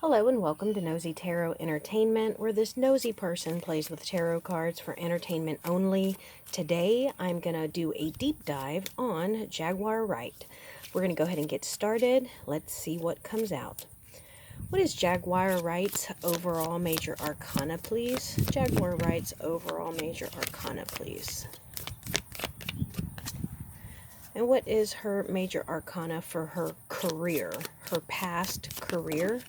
Hello and welcome to Nosy Tarot Entertainment, where this nosy person plays with tarot cards for entertainment only. Today, I'm going to do a deep dive on Jaguar Right. We're going to go ahead and get started. Let's see what comes out. What is Jaguar Right's overall major arcana, please? Jaguar Right's overall major arcana, please. And what is her major arcana for her career, her past career?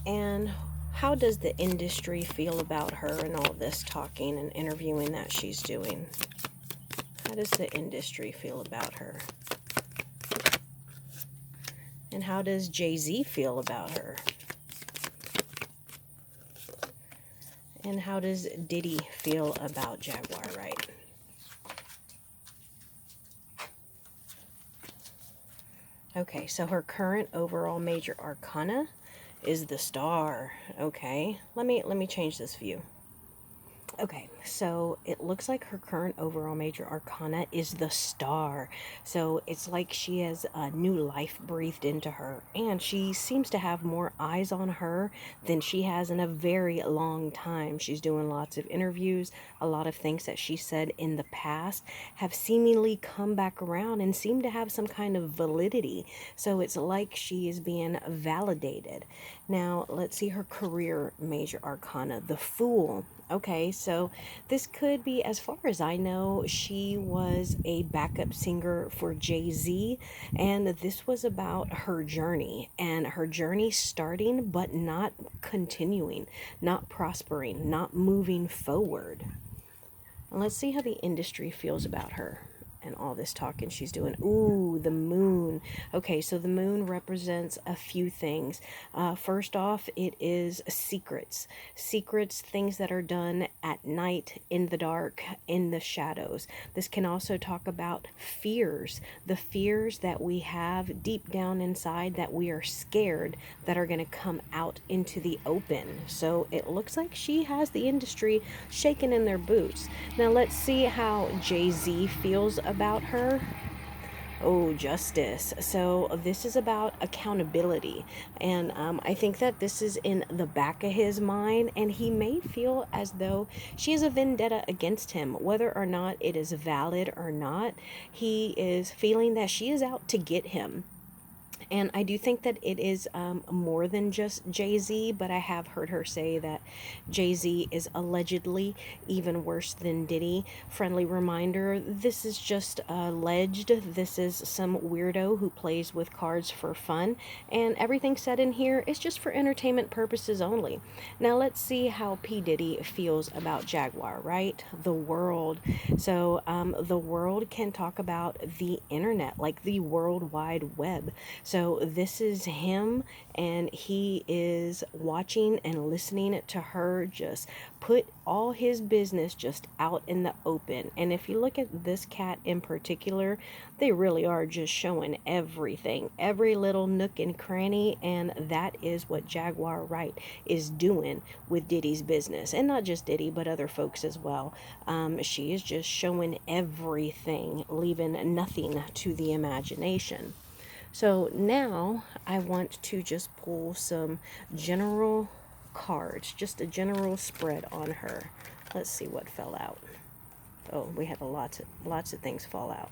And how does the industry feel about her and all this talking and interviewing that she's doing? How does the industry feel about her? And how does Jay-Z feel about her? And how does Diddy feel about Jaguar Right? Okay, so her current overall major arcana is the Star. Okay, let me change this view. Okay, so it looks like her current overall major arcana is the Star. So it's like she has a new life breathed into her, and she seems to have more eyes on her than she has in a very long time. She's doing lots of interviews. A lot of things that she said in the past have seemingly come back around and seem to have some kind of validity. So it's like she is being validated. Now, let's see her career major arcana, the Fool. Okay, so this could be, as far as I know, she was a backup singer for Jay-Z, and this was about her journey, and her journey starting but not continuing, not prospering, not moving forward. And let's see how the industry feels about her and all this talking she's doing. Ooh, the moon. Okay, so the moon represents a few things. First off, it is secrets. Secrets, things that are done at night, in the dark, in the shadows. This can also talk about fears. The fears that we have deep down inside that we are scared that are going to come out into the open. So it looks like she has the industry shaking in their boots. Now let's see how Jay-Z feels about her. Oh, justice. So this is about accountability, and I think that this is in the back of his mind, and he may feel as though she has a vendetta against him. Whether or not it is valid or not, he is feeling that she is out to get him. And I do think that it is more than just Jay-Z, but I have heard her say that Jay-Z is allegedly even worse than Diddy. Friendly reminder, this is just alleged. This is some weirdo who plays with cards for fun, and everything said in here is just for entertainment purposes only. Now let's see how P. Diddy feels about Jaguar, right? The world. So the world can talk about the internet, like the World Wide Web. So this is him, and he is watching and listening to her just put all his business just out in the open. And if you look at this cat in particular, they really are just showing everything, every little nook and cranny, and that is what Jaguar Right is doing with Diddy's business. And not just Diddy, but other folks as well. She is just showing everything, leaving nothing to the imagination. So now I want to just pull some general cards, just a general spread on her. Let's see what fell out. Oh, we had lots of things fall out.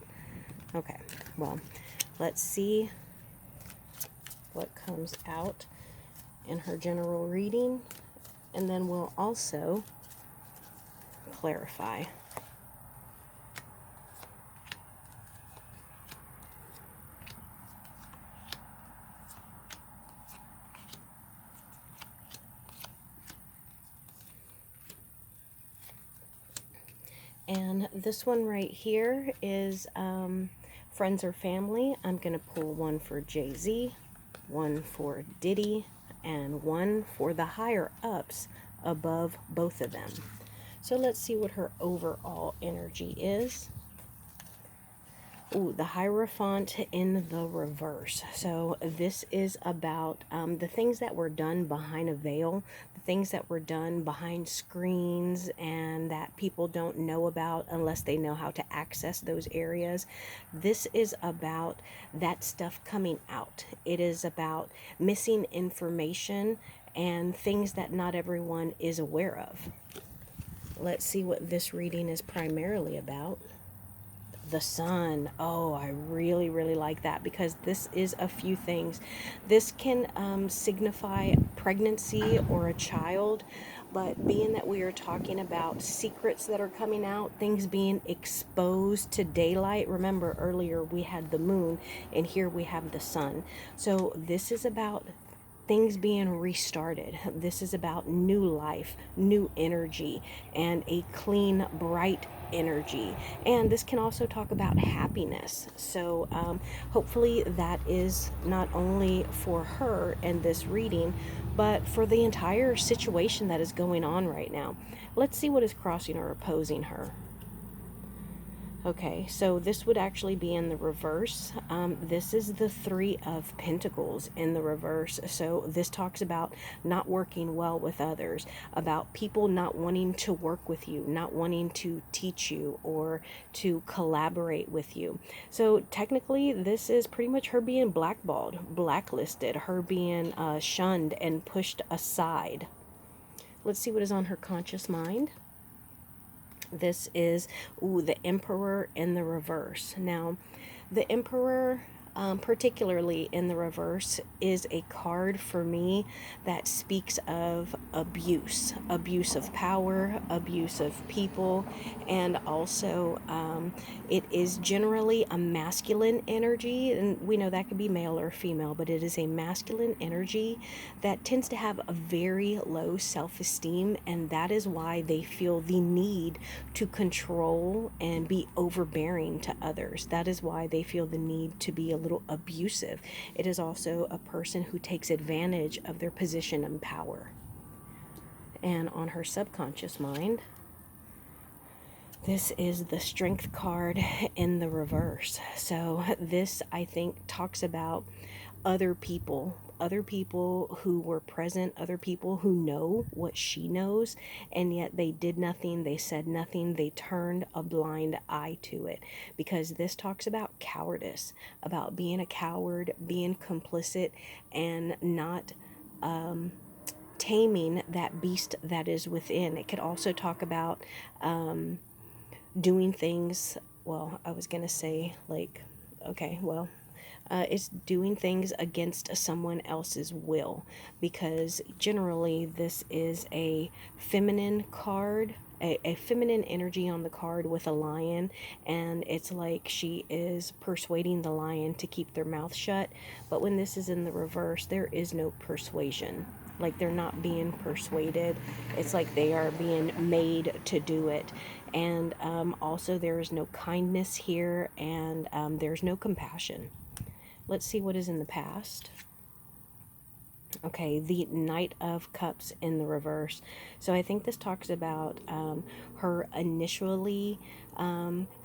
Okay, well, let's see what comes out in her general reading, and then we'll also clarify. And this one right here is friends or family. I'm going to pull one for Jay-Z, one for Diddy, and one for the higher ups above both of them. So let's see what her overall energy is. Ooh, the Hierophant in the reverse. So this is about the things that were done behind a veil, the things that were done behind screens and that people don't know about unless they know how to access those areas. This is about that stuff coming out. It is about missing information and things that not everyone is aware of. Let's see what this reading is primarily about. The sun. Oh, I really, really like that because this is a few things. This can signify pregnancy or a child, but being that we are talking about secrets that are coming out, things being exposed to daylight. Remember earlier we had the moon and here we have the sun. So this is about things being restarted. This is about new life, new energy, and a clean, bright energy. And this can also talk about happiness. So hopefully that is not only for her and this reading, but for the entire situation that is going on right now. Let's see what is crossing or opposing her. Okay, so this would actually be in the reverse. This is the Three of Pentacles in the reverse. So this talks about not working well with others, about people not wanting to work with you, not wanting to teach you or to collaborate with you. So technically, this is pretty much her being blackballed, blacklisted, her being shunned and pushed aside. Let's see what is on her conscious mind. This is, ooh, the Emperor in the reverse. Now, the Emperor, particularly in the reverse, is a card for me that speaks of abuse of power, abuse of people, and also it is generally a masculine energy, and we know that could be male or female, but it is a masculine energy that tends to have a very low self-esteem, and that is why they feel the need to control and be overbearing to others. That is why they feel the need to be a little abusive. It is also a person who takes advantage of their position and power. And on her subconscious mind, this is the Strength card in the reverse. So this, I think, talks about other people who were present, other people who know what she knows, and yet they did nothing, they said nothing, they turned a blind eye to it. Because this talks about cowardice, about being a coward, being complicit, and not taming that beast that is within. It could also talk about doing things, well, I was gonna say, like, okay, well, it's doing things against someone else's will, because generally this is a feminine card, a feminine energy on the card with a lion, and it's like she is persuading the lion to keep their mouth shut. But when this is in the reverse, there is no persuasion. Like, they're not being persuaded. It's like they are being made to do it. And also there is no kindness here, and there's no compassion. Let's see what is in the past. Okay, the Knight of Cups in the reverse. So I think this talks about her initially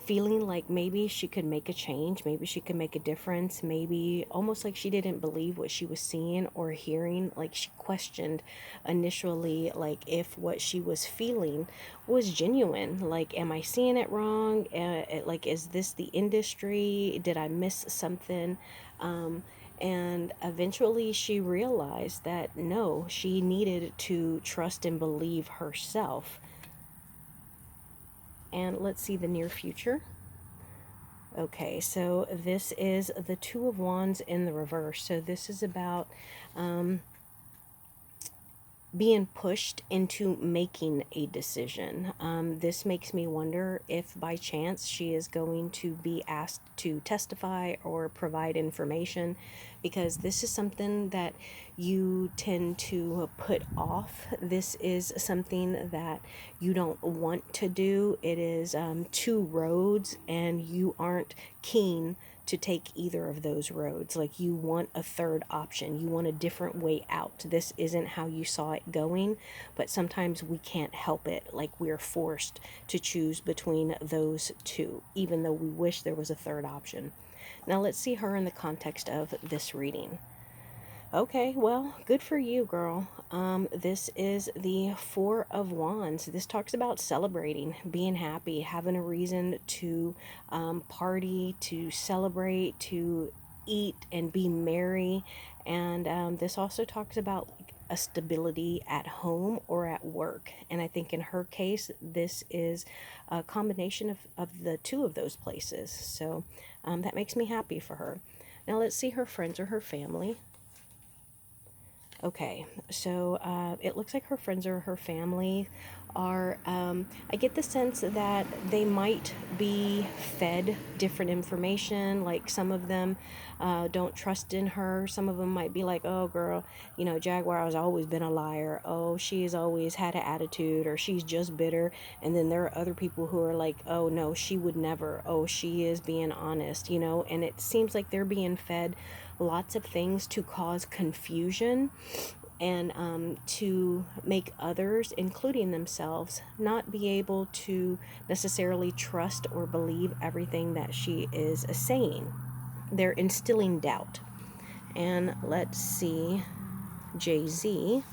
feeling like maybe she could make a change, maybe she could make a difference, maybe almost like she didn't believe what she was seeing or hearing. Like, she questioned initially, like, if what she was feeling was genuine. Like, am I seeing it wrong? Like, is this the industry? Did I miss something? And eventually she realized that no, she needed to trust and believe herself. And let's see the near future. Okay, so this is the Two of Wands in the reverse. So this is about being pushed into making a decision. This makes me wonder if by chance she is going to be asked to testify or provide information, because this is something that you tend to put off. This is something that you don't want to do. It is two roads, and you aren't keen to take either of those roads. Like, you want a third option, you want a different way out. This isn't how you saw it going, but sometimes we can't help it. Like, we're forced to choose between those two, even though we wish there was a third option. Now let's see her in the context of this reading. Okay, well, good for you, girl. This is the Four of Wands. This talks about celebrating, being happy, having a reason to party, to celebrate, to eat and be merry. And this also talks about like a stability at home or at work. And I think in her case, this is a combination of the two of those places. So that makes me happy for her. Now let's see her friends or her family. Okay, so it looks like her friends or her family are, I get the sense that they might be fed different information. Like, some of them don't trust in her. Some of them might be like, oh, girl, you know, Jaguar has always been a liar. Oh, she's always had an attitude, or she's just bitter. And then there are other people who are like, oh, no, she would never. Oh, she is being honest, you know, and it seems like they're being fed lots of things to cause confusion and to make others, including themselves, not be able to necessarily trust or believe everything that she is saying. They're instilling doubt. And let's see, Jay-Z,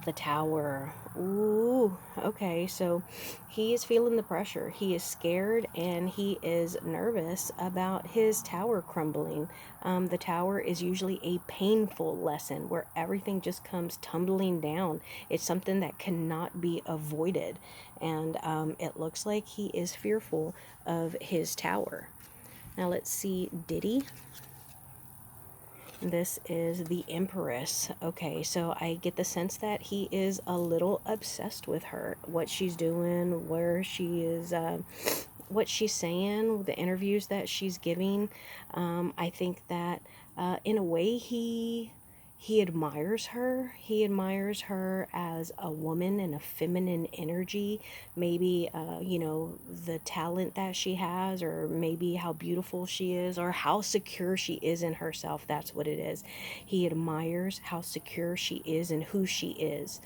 the Tower. Ooh, okay, so he is feeling the pressure. He is scared and he is nervous about his tower crumbling. The tower is usually a painful lesson where everything just comes tumbling down. It's something that cannot be avoided. And it looks like he is fearful of his tower. Now let's see Diddy. This is the Empress. Okay, so I get the sense that he is a little obsessed with her, what she's doing, where she is, what she's saying, the interviews that she's giving. I think that in a way he admires her. He admires her as a woman and a feminine energy. Maybe, you know, the talent that she has, or maybe how beautiful she is, or how secure she is in herself. That's what it is. He admires how secure she is and who she is.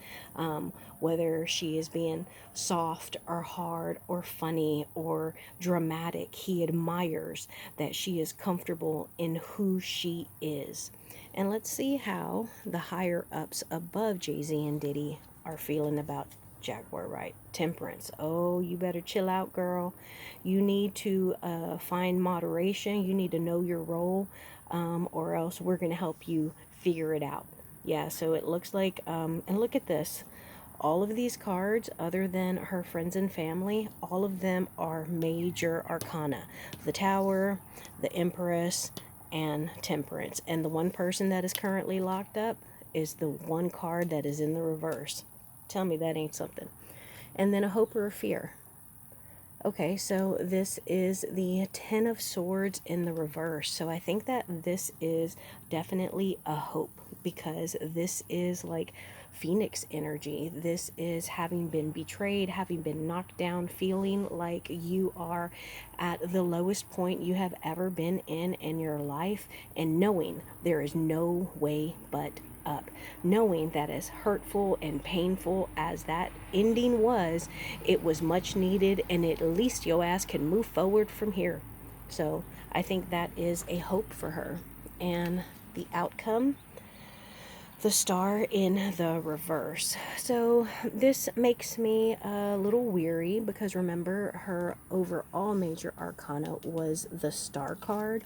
Whether she is being soft or hard or funny or dramatic, he admires that she is comfortable in who she is. And let's see how the higher ups above Jay-Z and Diddy are feeling about Jaguar, right? Temperance. Oh, you better chill out, girl. You need to find moderation. You need to know your role, or else we're going to help you figure it out. Yeah, so it looks like, and look at this. All of these cards, other than her friends and family, all of them are major arcana. The Tower, the Empress, and Temperance. And the one person that is currently locked up is the one card that is in the reverse. Tell me that ain't something. And then a hope or a fear. Okay, so this is the Ten of Swords in the reverse. So I think that this is definitely a hope, because this is like Phoenix energy. This is having been betrayed, having been knocked down, feeling like you are at the lowest point you have ever been in your life, and knowing there is no way but up, knowing that as hurtful and painful as that ending was, it was much needed, and at least your ass can move forward from here. So I think that is a hope for her. And the outcome, the Star in the reverse. So this makes me a little weary, because remember, her overall major arcana was the Star card.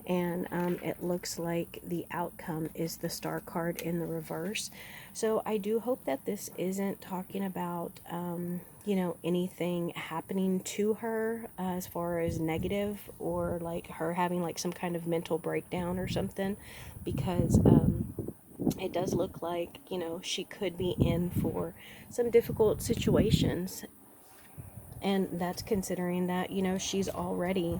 And it looks like the outcome is the Star card in the reverse. So I do hope that this isn't talking about, you know, anything happening to her as far as negative, or like her having like some kind of mental breakdown or something, because it does look like, you know, she could be in for some difficult situations. And that's considering that, you know, she's already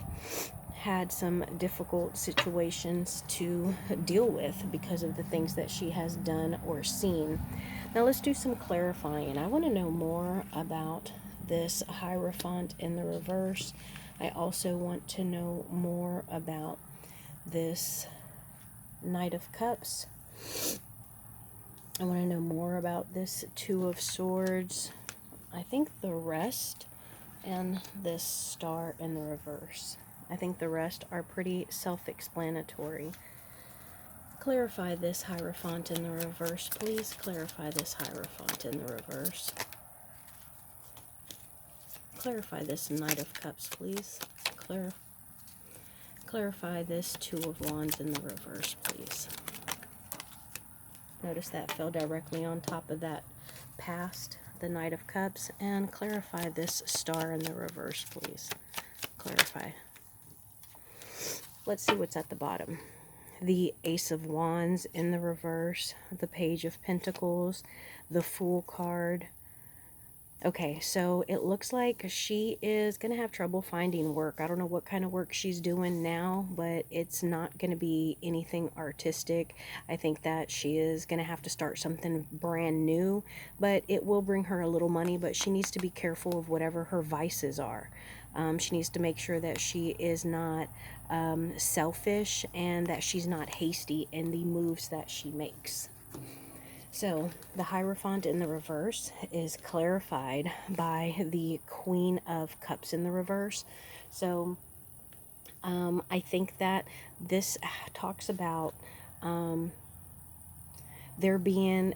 had some difficult situations to deal with because of the things that she has done or seen. Now let's do some clarifying. I want to know more about this Hierophant in the reverse. I also want to know more about this Knight of Cups. I want to know more about this Two of Swords. I think the rest, and this Star in the reverse. I think the rest are pretty self-explanatory. Clarify this Hierophant in the reverse, please. Clarify this Hierophant in the reverse. Clarify this Knight of Cups, please. Clarify this Two of Wands in the reverse, please. Notice that fell directly on top of that past, the Knight of Cups. And clarify this Star in the reverse, please. Clarify. Let's see what's at the bottom. The Ace of Wands in the reverse, the Page of Pentacles, the Fool card. Okay, so it looks like she is going to have trouble finding work. I don't know what kind of work she's doing now, but it's not going to be anything artistic. I think that she is going to have to start something brand new, but it will bring her a little money, but she needs to be careful of whatever her vices are. She needs to make sure that she is not selfish and that she's not hasty in the moves that she makes. So, the Hierophant in the reverse is clarified by the Queen of Cups in the reverse. So, I think that this talks about there being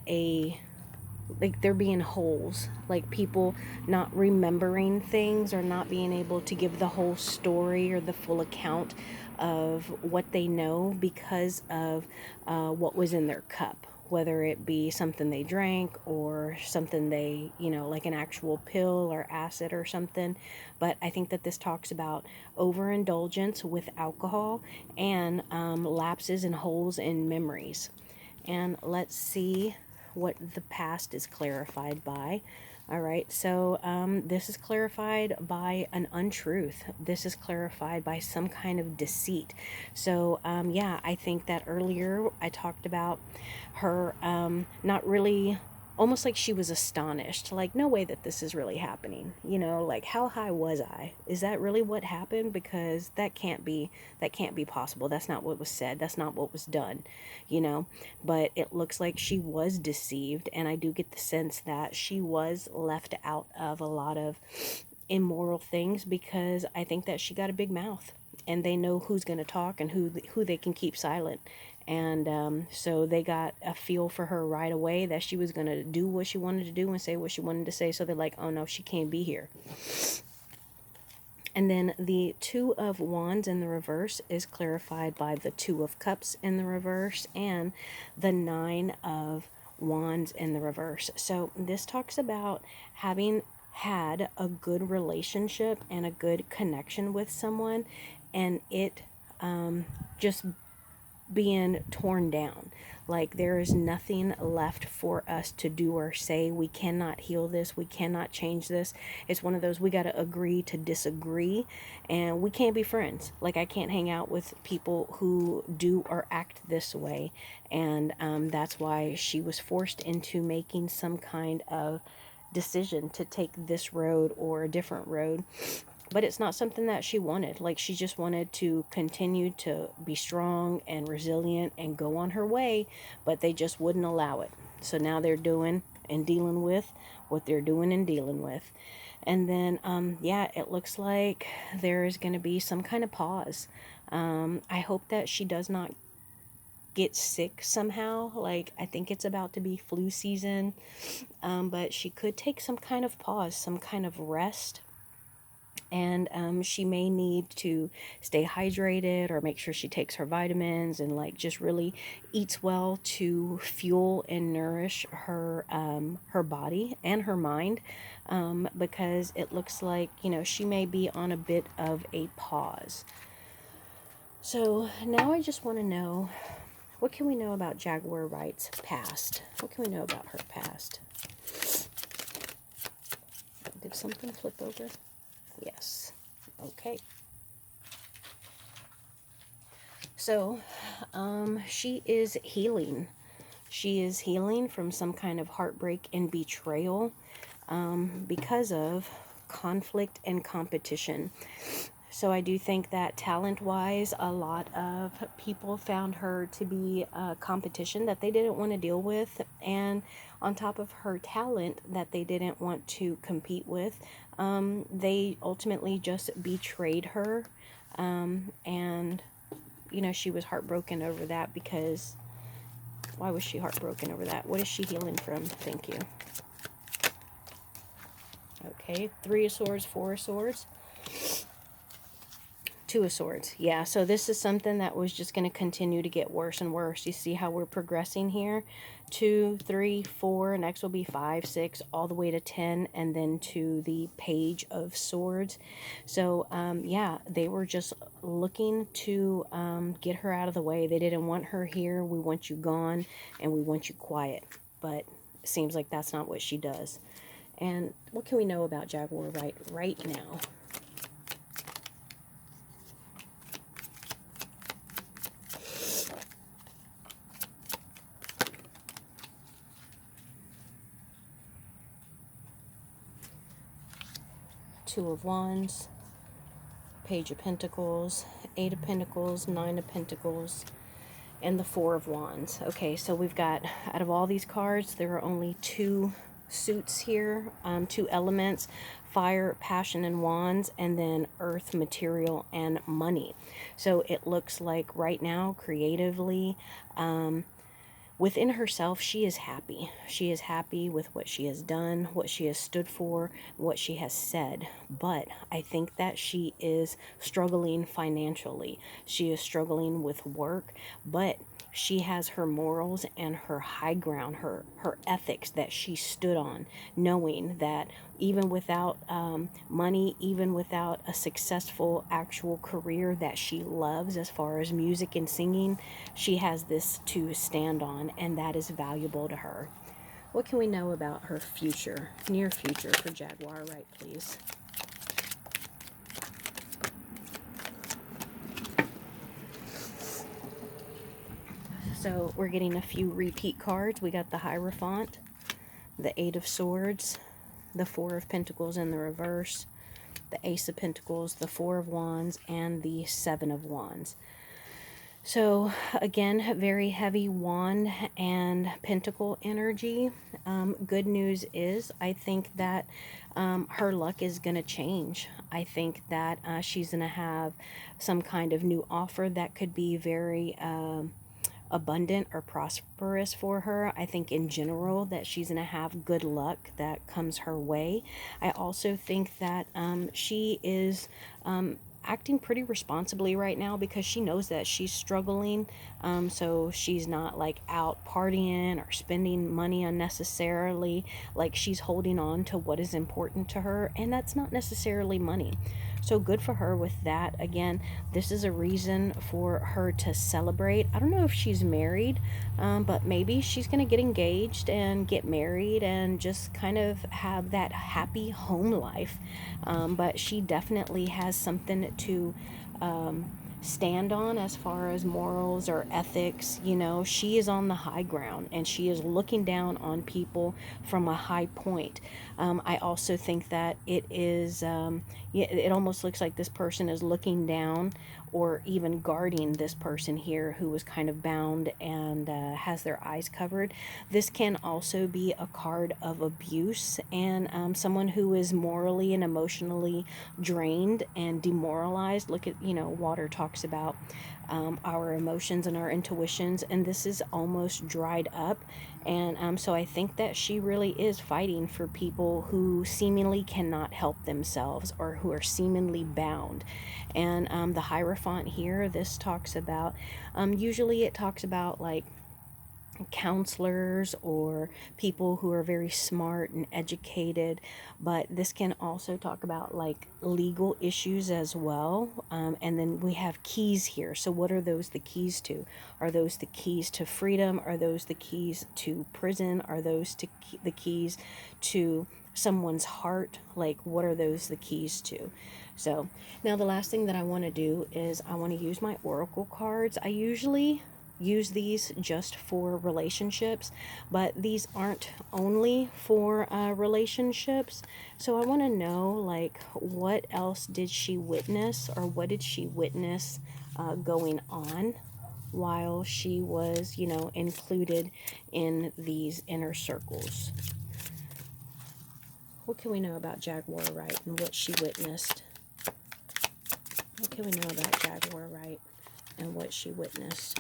there being holes, like people not remembering things or not being able to give the whole story or the full account of what they know because of what was in their cup, whether it be something they drank or something they, like an actual pill or acid or something. But I think that this talks about overindulgence with alcohol and lapses and holes in memories. And let's see what the past is clarified by. All right, so this is clarified by an untruth. This is clarified by some kind of deceit. So, yeah, I think that earlier I talked about her not really, almost like she was astonished, like, no way that this is really happening, like, how high was I? Is that really what happened? Because that can't be possible. That's not what was said. That's not what was done, but it looks like she was deceived, and I do get the sense that she was left out of a lot of immoral things because I think that she got a big mouth and they know who's going to talk and who they can keep silent. And so they got a feel for her right away that she was going to do what she wanted to do and say what she wanted to say. So they're like, oh no, she can't be here. And then the Two of Wands in the reverse is clarified by the Two of Cups in the reverse and the Nine of Wands in the reverse. So this talks about having had a good relationship and a good connection with someone, and it just being torn down. Like, there is nothing left for us to do or say. We cannot heal this. We cannot change this. It's one of those, we got to agree to disagree, and we can't be friends. Like, I can't hang out with people who do or act this way. And that's why she was forced into making some kind of decision to take this road or a different road. But it's not something that she wanted. Like, she just wanted to continue to be strong and resilient and go on her way, but they just wouldn't allow it. So now they're doing and dealing with what they're doing and dealing with. And then, yeah, it looks like there is going to be some kind of pause. I hope that she does not get sick somehow. Like, I think it's about to be flu season, but she could take some kind of pause, some kind of rest. And she may need to stay hydrated or make sure she takes her vitamins and like just really eats well to fuel and nourish her her body and her mind, because it looks like, she may be on a bit of a pause. So now I just want to know, what can we know about Jaguar Wright's past? What can we know about her past? Did something flip over? Yes. Okay. So, she is healing. She is healing from some kind of heartbreak and betrayal because of conflict and competition. So I do think that talent-wise, a lot of people found her to be a competition that they didn't want to deal with, and on top of her talent that they didn't want to compete with, they ultimately just betrayed her, and you know, she was heartbroken over that because why was she heartbroken over that? What is she healing from? Thank you. Okay, 3 of Swords, 4 of Swords. 2 of Swords. Yeah, so this is something that was just going to continue to get worse and worse. You see how we're progressing here? 2, 3, 4, next will be 5, 6, all the way to 10, and then to the Page of Swords. So, yeah, they were just looking to get her out of the way. They didn't want her here. We want you gone, and we want you quiet. But it seems like that's not what she does. And what can we know about Jaguar right now? Two of Wands, Page of Pentacles, 8 of Pentacles, 9 of Pentacles, and the 4 of Wands. Okay, so we've got, out of all these cards, there are only 2 suits here, 2 elements, fire, passion, and wands, and then earth, material, and money. So it looks like right now, creatively, within herself, she is happy. She is happy with what she has done, what she has stood for, what she has said. But I think that she is struggling financially. She is struggling with work, but she has her morals and her high ground, her ethics that she stood on, knowing that even without money, even without a successful actual career that she loves as far as music and singing, she has this to stand on, and that is valuable to her. What can we know about her future, near future for Jaguar, right, please? So we're getting a few repeat cards. We got the Hierophant, the 8 of Swords, the 4 of Pentacles in the reverse, the Ace of Pentacles, the 4 of Wands, and the 7 of Wands. So again, very heavy wand and pentacle energy. Good news is I think that her luck is going to change. I think that she's going to have some kind of new offer that could be very abundant or prosperous for her. I think in general that she's going to have good luck that comes her way. I also think that she is acting pretty responsibly right now because she knows that she's struggling, so she's not like out partying or spending money unnecessarily. Like, she's holding on to what is important to her, and that's not necessarily money. So good for her with that. Again, this is a reason for her to celebrate. I don't know if she's married, but maybe she's going to get engaged and get married and just kind of have that happy home life. But she definitely has something to stand on as far as morals or ethics. You know, she is on the high ground and she is looking down on people from a high point. I also think that it is, it almost looks like this person is looking down or even guarding this person here who was kind of bound and has their eyes covered. This can also be a card of abuse and someone who is morally and emotionally drained and demoralized. Look at, you know, water talks about our emotions and our intuitions, and this is almost dried up. And so I think that she really is fighting for people who seemingly cannot help themselves or who are seemingly bound. And the Hierophant here, this talks about, usually it talks about like counselors or people who are very smart and educated, but this can also talk about like legal issues as well. And then we have keys here. So what are those the keys to? Are those the keys to freedom? Are those the keys to prison? Are those the keys to someone's heart? Like, what are those the keys to? So now the last thing that I want to do is I want to use my oracle cards. I usually use these just for relationships, but these aren't only for relationships. So I want to know, like, what else did she witness, or what did she witness going on while she was, you know, included in these inner circles. What can we know about Jaguar Right and what she witnessed? What can we know about Jaguar Right and what she witnessed?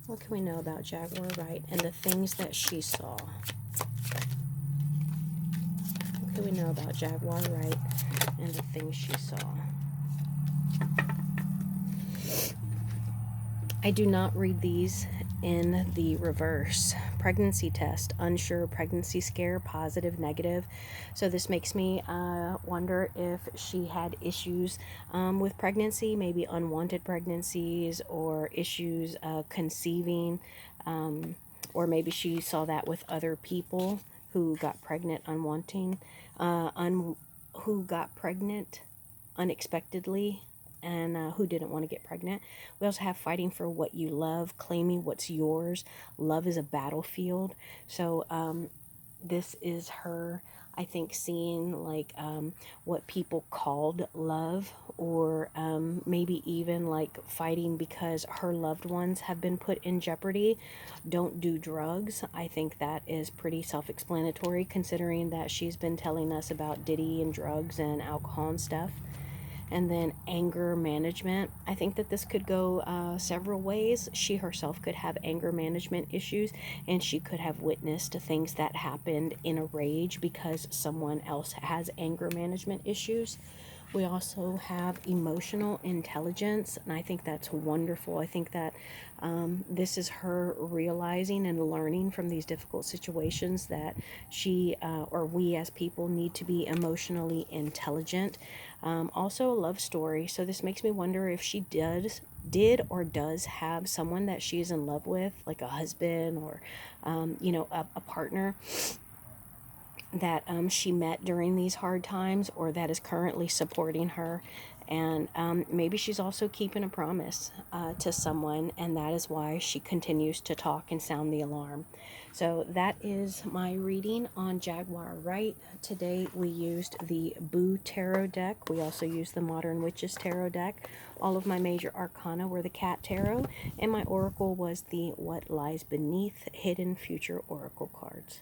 What can we know about Jaguar Right and the things that she saw? What can we know about Jaguar Right and the things she saw? I do not read these in the reverse. Pregnancy test, unsure, pregnancy scare, positive, negative. So this makes me wonder if she had issues with pregnancy, maybe unwanted pregnancies, or issues conceiving, or maybe she saw that with other people who got pregnant who got pregnant unexpectedly, and who didn't want to get pregnant. We also have fighting for what you love, claiming what's yours. Love is a battlefield. So this is her, I think, seeing like what people called love, or maybe even like fighting because her loved ones have been put in jeopardy. Don't do drugs. I think that is pretty self-explanatory, considering that she's been telling us about Diddy and drugs and alcohol and stuff. And then anger management. I think that this could go several ways. She herself could have anger management issues, and she could have witnessed things that happened in a rage because someone else has anger management issues. We also have emotional intelligence, and I think that's wonderful. I think that this is her realizing and learning from these difficult situations that she or we as people need to be emotionally intelligent. Also, a love story. So this makes me wonder if she did or does have someone that she's in love with, like a husband, or you know, a partner that she met during these hard times, or that is currently supporting her. And maybe she's also keeping a promise to someone, and that is why she continues to talk and sound the alarm. So that is my reading on Jaguar Right. Today we used the Boo Tarot deck. We also used the Modern Witches Tarot deck. All of my major arcana were the Cat Tarot, and my oracle was the What Lies Beneath Hidden Future Oracle cards.